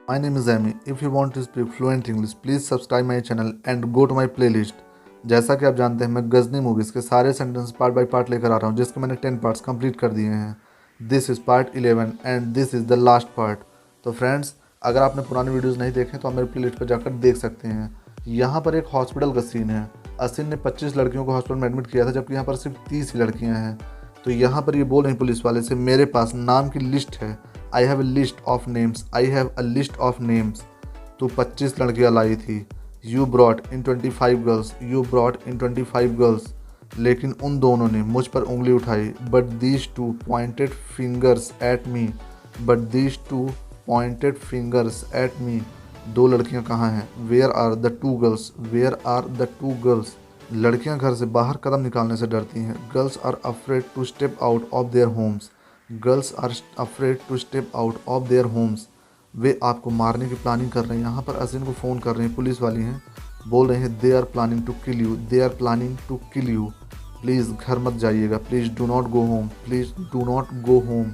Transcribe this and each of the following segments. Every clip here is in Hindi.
My name is Amy. If you want to speak fluent English, please subscribe my channel and go to my playlist. जैसा कि आप जानते हैं मैं गजनी मूवीज़ के सारे सेंटेंस पार्ट बाय पार्ट लेकर आ रहा हूँ जिसके मैंने 10 पार्ट्स कंप्लीट कर दिए हैं. This is part 11 and this is the last part. तो फ्रेंड्स, अगर आपने पुराने वीडियोज़ नहीं देखे तो आप मेरे प्लेलिस्ट पर जाकर देख सकते हैं. यहाँ पर एक हॉस्पिटल का सीन है. असिन ने 25 लड़कियों को हॉस्पिटल में एडमिट किया था जबकि यहाँ पर सिर्फ 30 ही लड़कियाँ हैं. तो यहाँ पर ये बोल रही पुलिस वाले से मेरे पास नाम की लिस्ट है. I have a list of names. I have a list of names. तो 25 लड़कियाँ लाई थी. You brought in 25 girls. You brought in 25 girls. लेकिन उन दोनों ने मुझ पर उंगली उठाई. But these two pointed fingers at me. But these two pointed fingers at me. दो लड़कियां कहाँ हैं? Where are the two girls. Where are the two girls. लड़कियां घर से बाहर कदम निकालने से डरती हैं. Girls are afraid to step out of their homes. Girls are afraid to step out of their homes. वे आपको मारने की प्लानिंग कर रहे हैं. यहाँ पर असिन को फ़ोन कर रहे हैं, पुलिस वाली हैं, बोल रहे हैं they are planning to kill you. They are planning to kill you. Please घर मत जाइएगा. Please do not go home. Please do not go home.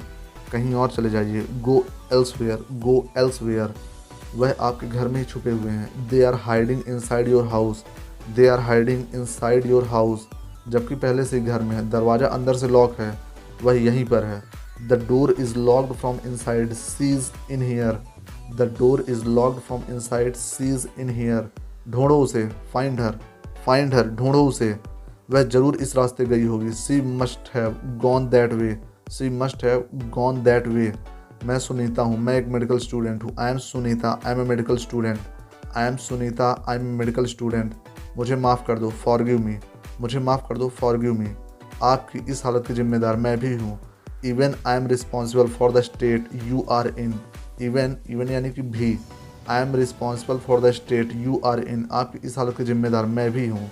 कहीं और चले जाइए. Go elsewhere. Go elsewhere. वह आपके घर में ही छुपे हुए हैं. They are hiding inside your house. They are hiding inside your house. जबकि पहले से ही घर में है. दरवाज़ा अंदर से लॉक है. वह यहीं पर है. The door is locked from inside. She's in here. The door is locked from inside. She's in here. ढूंढो उसे. Find her. Find her. ढूंढो उसे. वह जरूर इस रास्ते गई होगी. She must have gone that way. She must have gone that way. मैं सुनीता हूँ. मैं एक मेडिकल स्टूडेंट हूँ. I am Sunita. I am a medical student. I am Sunita. I am a medical student. मुझे माफ़ कर दो. Forgive me. मुझे माफ़ कर दो. Forgive me. आपकी इस हालत की जिम्मेदार मैं भी हूँ. Even I am responsible for the state you are in. Even यानी कि भी. I am responsible for the state you are in. आपकी इस हालत की जिम्मेदार मैं भी हूँ.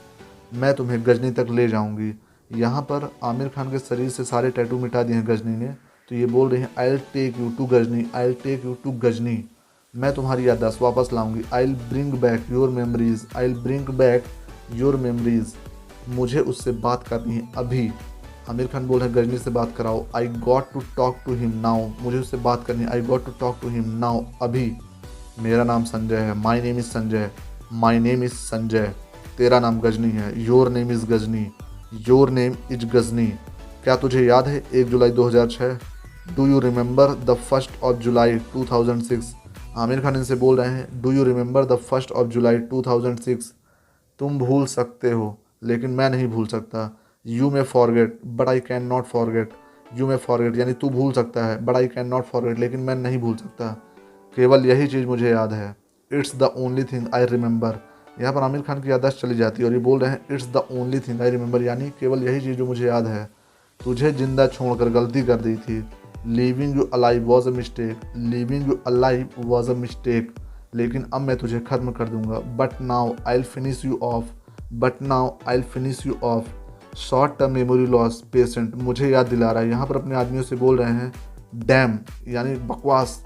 मैं तुम्हें गजनी तक ले जाऊँगी. यहाँ पर आमिर खान के शरीर से सारे टैटू मिटा दिए हैं गजनी ने. तो ये बोल रहे हैं I will take you to Ghajini. I will take you to Ghajini. मैं तुम्हारी याददाश्त वापस लाऊंगी. I will bring back your memories. I will bring back your memories. मुझे उससे बात करनी है अभी. आमिर खान बोल रहे हैं गजनी से बात कराओ. I got to talk to him now. मुझे उससे बात करनी है. I got to talk to him now. अभी. मेरा नाम संजय है. My name is Sanjay. My name is Sanjay. तेरा नाम गजनी है. Your name is Ghajini. Your name is Ghajini. क्या तुझे याद है 1 जुलाई 2006? Do you remember the 1 of July 2006? Aamir Khan इनसे बोल रहे हैं do you remember the 1 of July 2006? तुम भूल सकते हो लेकिन मैं नहीं भूल सकता. You may forget but I can not forget. You may forget यानी तू भूल सकता है. But I can not forget लेकिन मैं नहीं भूल सकता. केवल यही चीज़ मुझे याद है. It's the only thing I remember. यहाँ पर आमिर खान की याददाश्त चली जाती है और ये बोल रहे हैं it's the only thing I remember यानी केवल यही चीज़ जो मुझे याद है. तुझे जिंदा छोड़कर गलती कर दी थी. Leaving you alive was a mistake. Leaving you alive was a mistake. लेकिन अब मैं तुझे ख़त्म कर दूंगा. But now I will finish you of. But now I will finish you of. Short term memory loss patient मुझे याद दिला रहा है. यहाँ पर अपने आदमियों से बोल रहे हैं डैम यानी बकवास.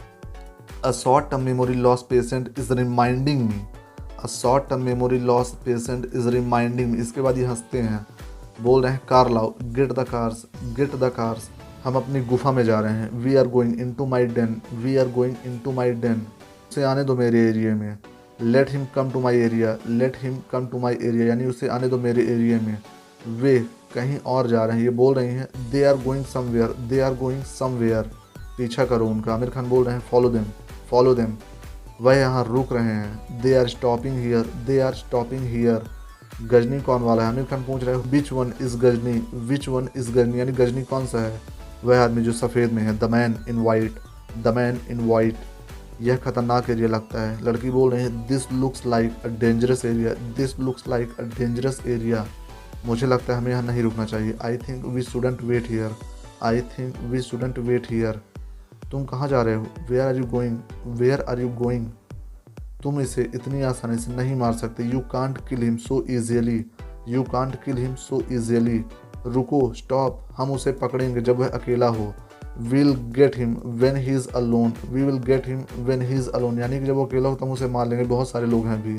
A short term memory loss patient is reminding me. A short term memory loss patient is reminding me. इसके बाद ये हंसते हैं. बोल रहे हैं कार लाओ. Get the cars. Get the cars. हम अपनी गुफा में जा रहे हैं. We are going in to my den. We are going in to my den. उसे आने दो मेरे एरिया में. Let him come to my area. Let him come to my area यानी उसे आने दो मेरे एरिया में. वे कहीं और जा रहे हैं. ये बोल रही हैं they are going somewhere. They are going somewhere. पीछा करो उनका. आमिर खान बोल रहे हैं फॉलो देम. Follow them. वह यहाँ रुक रहे हैं. They are stopping here. They are stopping here. Ghajini कौन वाला है? आमिर खान पूछ रहे हैं which one is Ghajini. Which one is Ghajini यानी गजनी कौन सा है? वह आदमी जो सफ़ेद में है. The man in white. The man in white. यह खतरनाक एरिया लगता है. लड़की बोल रही है this looks like a dangerous area. This looks like a dangerous area. मुझे लगता है हमें यहाँ नहीं रुकना चाहिए. I think we shouldn't wait here. I think we shouldn't wait here. तुम कहाँ जा रहे हो? Where are you going. Where are you going. तुम इसे इतनी आसानी से नहीं मार सकते. You can't kill him so easily. You can't kill him so easily. रुको. स्टॉप. हम उसे पकड़ेंगे जब वह अकेला हो. Will get him when he is alone. We will get him when he is alone यानी कि जब वो अकेला हो तो हम उसे मार लेंगे. बहुत सारे लोग हैं भी.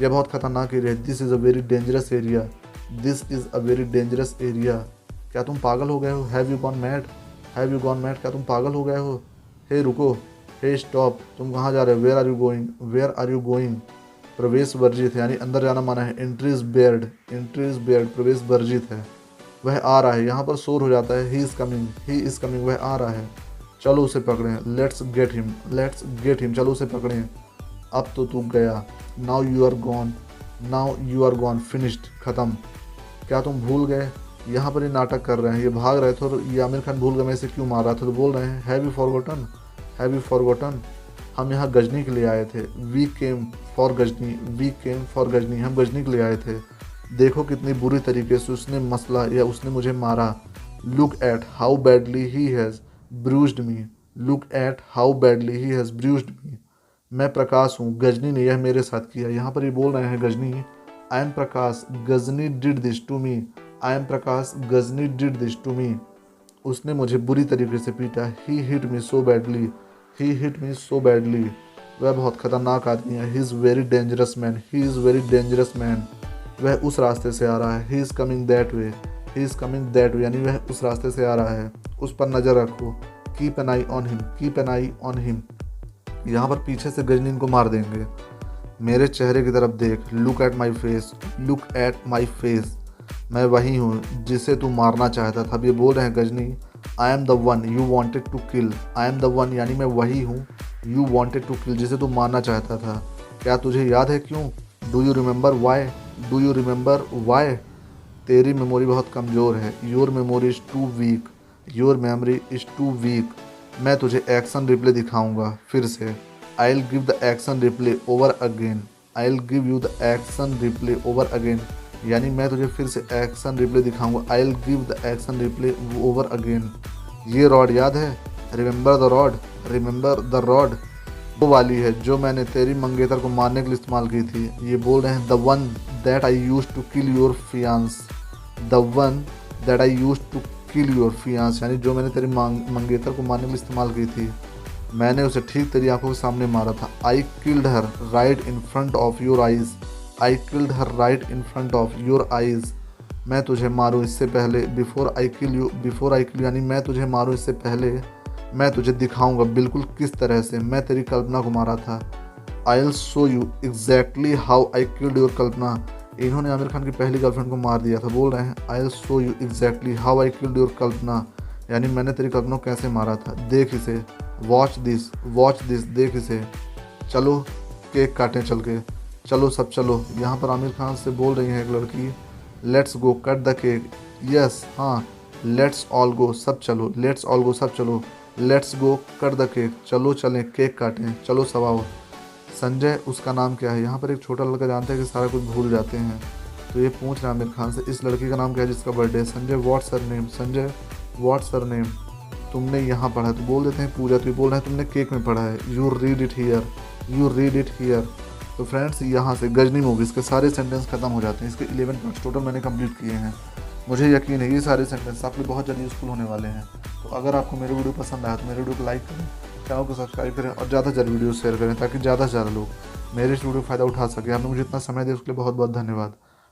यह बहुत खतरनाक एरिया है. This is a very dangerous area. This is a very dangerous area. क्या तुम पागल हो गए हो? Have you gone mad. Have you gone mad. क्या तुम पागल हो गए हो? हे रुको. हे स्टॉप, तुम कहाँ जा रहे हो? Where are you going? Where are you going? प्रवेश वर्जित है, यानी अंदर जाना मना है। Entry is barred, entry is barred, प्रवेश वर्जित है। वह आ रहा है, यहाँ पर शोर हो जाता है। He is coming, he is coming, वह आ रहा है। चलो उसे पकड़ें, let's get him, let's get him, चलो उसे पकड़ें। अब तो तू गया। Now you are gone, now you are gone, finished, ख़त्म। क्या तुम भूल गए? यहाँ पर ये नाटक कर रहे हैं, ये भाग रहे थे और ये आमिर खान भूल गए मैं इसे क्यों मार रहा था, तो बोल रहे हैं have you forgotten, have you forgotten, हम यहाँ गजनी के लिए आए थे। We came for Ghajini, we came for Ghajini, हम गजनी के लिए आए थे। देखो कितनी बुरी तरीके से उसने मसला या उसने मुझे मारा। Look at how badly he has bruised me, look at how badly he has bruised me. मैं प्रकाश हूँ, गजनी ने यह मेरे साथ किया। यहाँ पर ये बोल रहे हैं Ghajini, I am Prakash, Ghajini did this to me, I am Prakash, Ghajini did this to me. उसने मुझे बुरी तरीके से पीटा। He hit me so badly, he hit me so badly. वह बहुत खतरनाक आदमी है। He is very dangerous man, he is very dangerous man. वह उस रास्ते से आ रहा है। He is coming that way, he is coming that way, यानी वह उस रास्ते से आ रहा है। उस पर नज़र रखो। Keep an I on him, keep an I on him. यहाँ पर पीछे से गजनी इनको मार देंगे। मेरे चेहरे की तरफ देख, look at my face, look at my face. मैं वही हूँ जिसे तू मारना चाहता था। अब ये बोल रहे हैं Ghajini, I am the one you wanted to kill, I am the one, यानी मैं वही हूँ, यू वॉन्टेड टू किल, जिसे तू मारना चाहता था। क्या तुझे याद है क्यों? Do you remember why, do you remember why? तेरी मेमोरी बहुत कमज़ोर है। Your memory is too weak, your memory is too weak. मैं तुझे एक्शन रिप्ले दिखाऊंगा फिर से। I will give the action replay over again, I will give you the action replay over again, यानी मैं तुझे फिर से एक्शन रिप्ले दिखाऊंगा। I will give the action replay over again. ये रॉड याद है? Remember the rod, remember the rod, वो वाली है जो मैंने तेरी मंगेतर को मारने के लिए इस्तेमाल की थी। ये बोल रहे हैं the one that I use to kill your fiance, the one that I use to kill your fiance, यानी जो मैंने तेरी मंगेतर को मारने के लिए इस्तेमाल की थी। मैंने उसे ठीक तेरी आंखों के सामने मारा था। I killed her right in front of your eyes, I killed her right in front of your eyes. मैं तुझे मारूं इससे पहले, before I kill you, before I kill, यानी मैं तुझे मारूं इससे पहले मैं तुझे दिखाऊंगा बिल्कुल किस तरह से मैं तेरी कल्पना को मारा था। I will show you exactly how I killed your Kalpana. इन्होंने आमिर खान की पहली गर्लफ्रेंड को मार दिया था। बोल रहे हैं I will show you exactly how I killed your Kalpana, यानी मैंने तेरी कल्पना को कैसे मारा था। देख इसे, वॉच दिस, वॉच दिस, देख इसे। चलो केक काटें चल के, चलो सब चलो। यहाँ पर आमिर खान से बोल रही है एक लड़की, let's go cut the cake. Yes, हाँ, लेट्स ऑल गो, सब चलो, लेट्स ऑल गो, सब चलो, let's go cut the cake, चलो चलें केक काटें, चलो सब आओ। संजय उसका नाम क्या है? यहाँ पर एक छोटा लड़का जानता है कि सारा कुछ भूल जाते हैं, तो ये पूछ रहा है आमिर खान से इस लड़की का नाम क्या है जिसका बर्थडे है? Sanjay what's her name, Sanjay what's her name. तुमने यहाँ पढ़ा है? तो बोल देते हैं पूजा, तो ये बोल रहे हैं तुमने केक में पढ़ा है। You read it here, you read it here. तो फ्रेंड्स यहाँ से गजनी मूवीज़ के सारे सेंटेंस खत्म हो जाते हैं। इसके 11 पार्ट्स टोटल मैंने कंप्लीट किए हैं। मुझे यकीन है ये सारे सेंटेंस आपके लिए बहुत ज़्यादा यूज़फुल होने वाले हैं। तो अगर आपको मेरी वीडियो पसंद आया तो मेरे वीडियो को लाइक करें, चैनल को सब्सक्राइब करें और ज़्यादा से ज़्यादा वीडियो शेयर करें ताकि ज़्यादा से ज़्यादा लोग मेरे इस वीडियो का फ़ायदा उठा सकें। आपने मुझे इतना समय दिया उसके लिए बहुत बहुत धन्यवाद।